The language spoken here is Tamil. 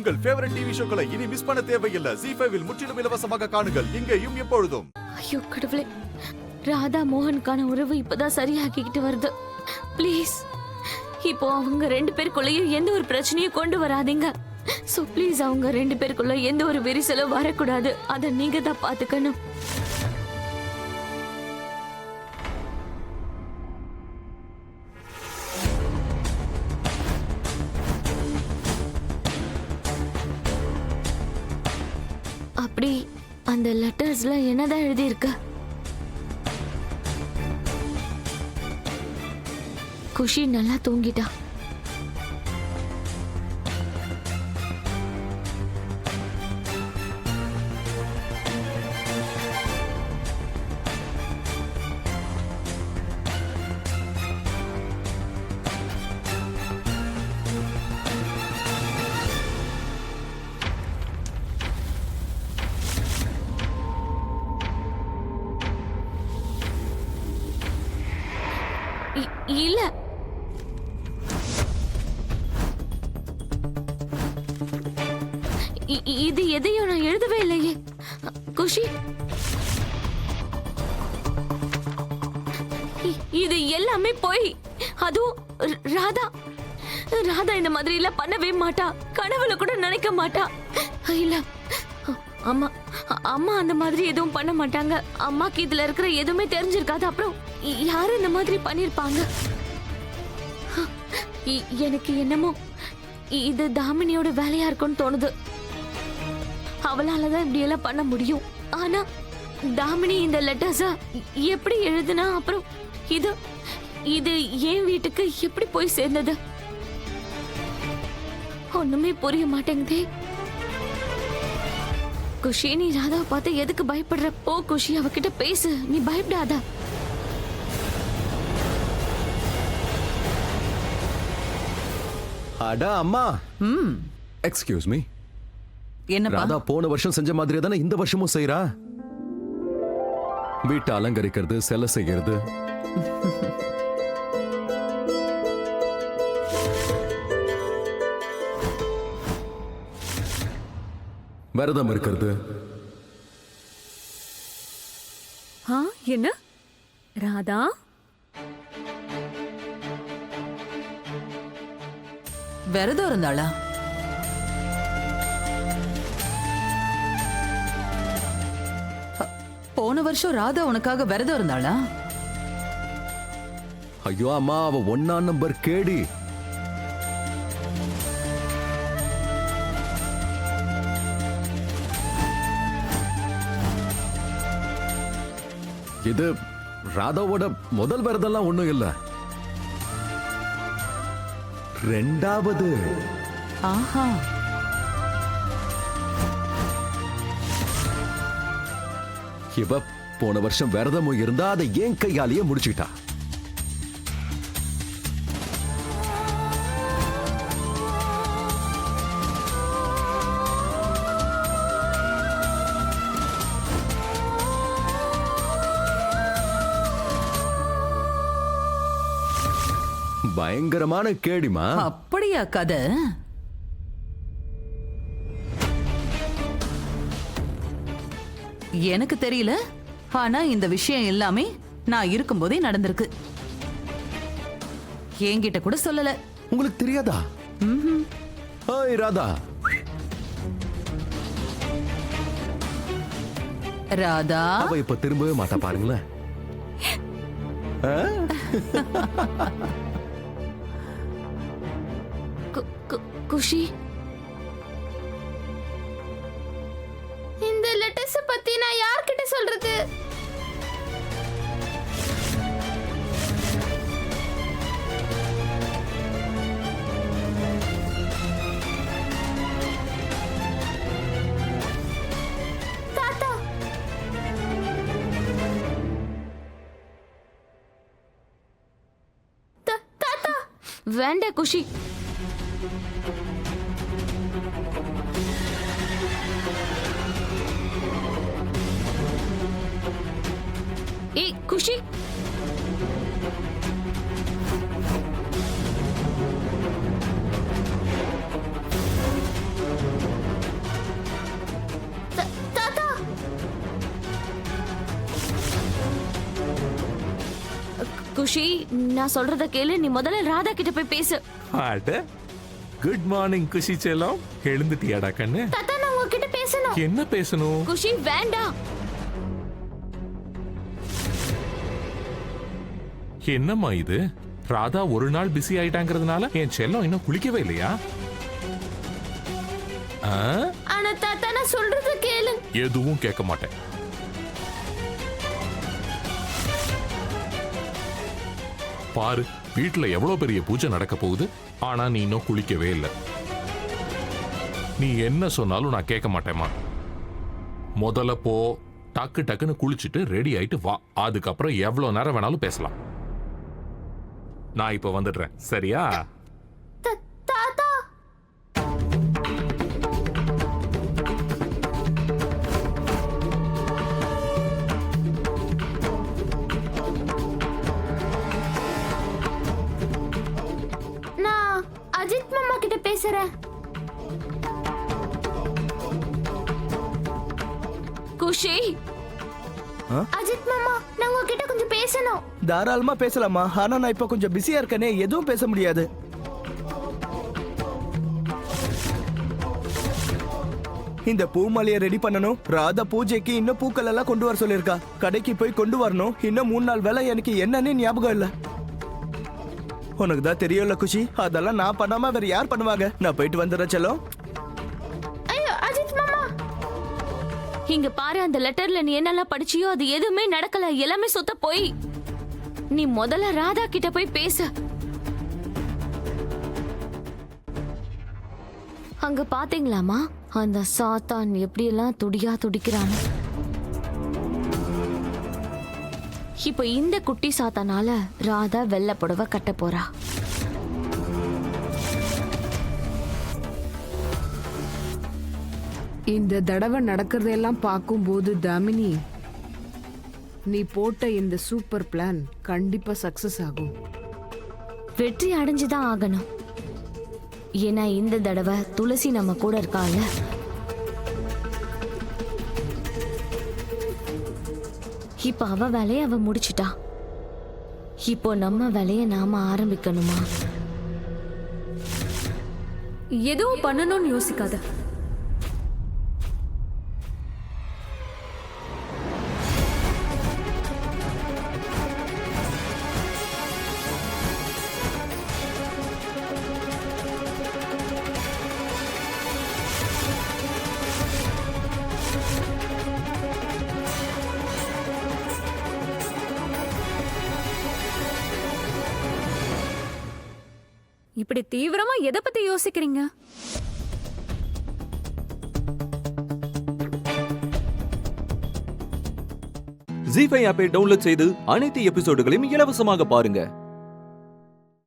உங்கள் ஃபேவரட் டிவி ஷோக்களை இனி மிஸ் பண்ண தேவையில்லை. ZEE5 இல் முற்றிலும் இலவசமாக காணுங்கள். இங்கேயும் எப்பொழுதும். ஐயோ கடவுளே, ராதா மோகனுக்கான உறவு இப்பதான் சரியாக்கிக்கிட்டு வருது. ப்ளீஸ் இப்போ அவங்க 2 பேருக்குள்ளேயும் எந்த ஒரு பிரச்சனையும் கொண்டு வராதீங்க. சோ ப்ளீஸ் அவங்க 2 பேருக்குள்ள எந்த ஒரு விரிசலும் வரக்கூடாது. அதை நீங்க தான் பாத்துக்கணும். அப்படி அந்த லெட்டர்ஸ்ல என்னதான் எழுதி இருக்கு? குஷி நல்லா தூங்கிட்டா. இல்ல, இது எதையும் நான் எழுதவே இல்லையே. குஷி, இது எல்லாமே போய். அதுவும் ராதா ராதா இந்த மாதிரி எல்லாம் பண்ணவே மாட்டா. கனவுல கூட நினைக்க மாட்டா. இல்ல, அம்மா அம்மா அந்த மாதிரி எதுவும் பண்ண மாட்டாங்க. அம்மாக்கு இதுல இருக்கிற எதுவுமே தெரிஞ்சிருக்காது. அப்புறம் யாரு இந்த மாதிரி பண்ணிருப்பாங்க? எனக்கு என்னமோ இது தாமினியோட வேலையா இருக்கும்னு தோணுது. அவளாலதான் இப்படி எல்லாம் பண்ண முடியும். ஆனா தாமினி இந்த லெட்டர்ஸ எப்படி எழுதுனா? அப்புறம் இது இது என் வீட்டுக்கு எப்படி போய் சேர்ந்தது? ஒண்ணுமே புரிய மாட்டேங்குதே. குஷி, நீ ராதாவை பார்த்து எதுக்கு பயப்படுற? போ குஷி, அவகிட்ட பேசு. நீ பயப்படாத. அடா அம்மா. Excuse me. என்னப்பா? ராதா போன வருஷம் செஞ்ச மாதிரியே தானே இந்த வருஷமும் செய்யறா. வீட்டை அலங்கரிக்கிறது, செல செய்யறது. விரதம் இருக்கிறது. என்ன ராதா? விரதம் இருந்தாளா? போன வருஷம் ராதா உனக்காக விரதம் இருந்தாளா? ஐயோ அம்மா, அவ 1ஆம் நம்பர் கேடி. இது ராதாவோட முதல் விரதம்லாம் ஒண்ணும் இல்ல. 2வது. ஆஹா. இவ போன வருஷம் விரதமும் இருந்தா அதை ஏன் கையாலேயே முடிச்சுட்டா. பயங்கரமான கேடிமா. அப்படியா கதை? எனக்கு தெரியல. ஆனா இந்த விஷயம் எல்லாமே நான் இருக்கும்போதே நடந்திருக்கு. என்கிட்ட கூட சொல்லல. உங்களுக்கு தெரியாதா? ஹாய் ராதா. ராதா அவ இப்ப திரும்பவே மாட்டா பாருங்களேன். குஷி, இந்த லெட்டர்ஸ் பத்தி நான் யார்கிட்ட சொல்றது? தாத்தா, தாத்தா வேண்டாம் குஷி. ஏய் குஷி, குஷி, நான் சொல்றத கேளு. நீ முதல்ல ராதா கிட்ட போய் பேசு. அட குட் மார்னிங் குஷி செல்லம். எழுந்துட்டியாடா கண்ணு? தாத்தா, நான் உங்ககிட்ட பேசணும். என்ன பேசணும்? குஷி, வேண்டாம். என்னம்மா இது? ராதா ஒரு நாள் பிஸி ஆயிட்டாங்கிறதுனால என் செல்லம் இன்னும் குளிக்கவே இல்லையா? ஆ? ஆனா தாத்தா, நான் சொல்றத கேளு. எதுவும் கேட்க மாட்டேன். பாரு, வீட்டுல எவ்வளவு பெரிய பூஜை நடக்க போகுது, ஆனா நீ இன்னும் குளிக்கவே இல்லை. நீ என்ன சொன்னாலும் நான் கேட்க மாட்டேம்மா. முதல்ல போ, டக்கு டக்குன்னு குளிச்சுட்டு ரெடி ஆயிட்டு வா. அதுக்கப்புறம் எவ்வளவு நேரம் வேணாலும் பேசலாம். நான் இப்ப வந்துடுறேன், சரியா? தாத்தா, நான் அஜித் மாமா கிட்ட பேசுறேன். குஷி, அஜித் மாமா, நான் உங்ககிட்ட கொஞ்சம் பேசணும். தாராளமா பேசலாமா? ஆனா நான் இப்ப கொஞ்சம் பிஸியா இருக்கனே, எதுவும் பேச முடியாது. இந்த பூமாலையை ரெடி பண்ணணும். ராதா பூஜைக்கு இன்னும் பூக்கள் எல்லாம் கொண்டு வர சொல்லிருக்கா. கடைக்கு போய் கொண்டு வரணும். இன்னும் 3 நாள் வேலை. எனக்கு என்னன்னு ஞாபகம் இல்ல. உனக்கு தான் தெரியும்ல குஷி, அதெல்லாம் நான் பண்ணாம வேற யார் பண்ணுவாங்க? நான் போயிட்டு வந்துடுறேன் செல்லம். ஐயோ அஜித் மாமா, இங்க பாரு, அந்த லெட்டர்ல நீ என்னெல்லாம் படிச்சியோ அது எதுவுமே நடக்கல. எல்லாமே சுத்த போய். நீ முதல்ல ராதா கிட்ட போய் பேசு. அங்க பாத்தீங்களாமா, அந்த சாத்தான் எப்படியெல்லாம் துடியா துடிக்கிறான். இப்ப இந்த குட்டி சாத்தானால ராதா வெள்ளை புடவை கட்ட போறா. இந்த தடவை நடக்கிறதெல்லாம் பார்க்கும்போது தாமினி, நீ போட்ட இந்த சூப்பர் பிளான் கண்டிப்பா சக்சஸ் ஆகும். வெற்றி அடைஞ்சுதான் ஆகணும். ஏன்னா இந்த தடவை துளசி நம்ம கூட இருக்கால. இப்ப அவ வேலையை அவ முடிச்சிட்டா. இப்போ நம்ம வேலையை நாம ஆரம்பிக்கணுமா? எதுவும் பண்ணணும்னு யோசிக்காத. இப்படி தீவிரமா எதை பத்தி யோசிக்கிறீங்க? ஜீ5 ஆப்பை டவுன்லோட் செய்து அனைத்து எபிசோடுகளையும் இலவசமாக பாருங்க.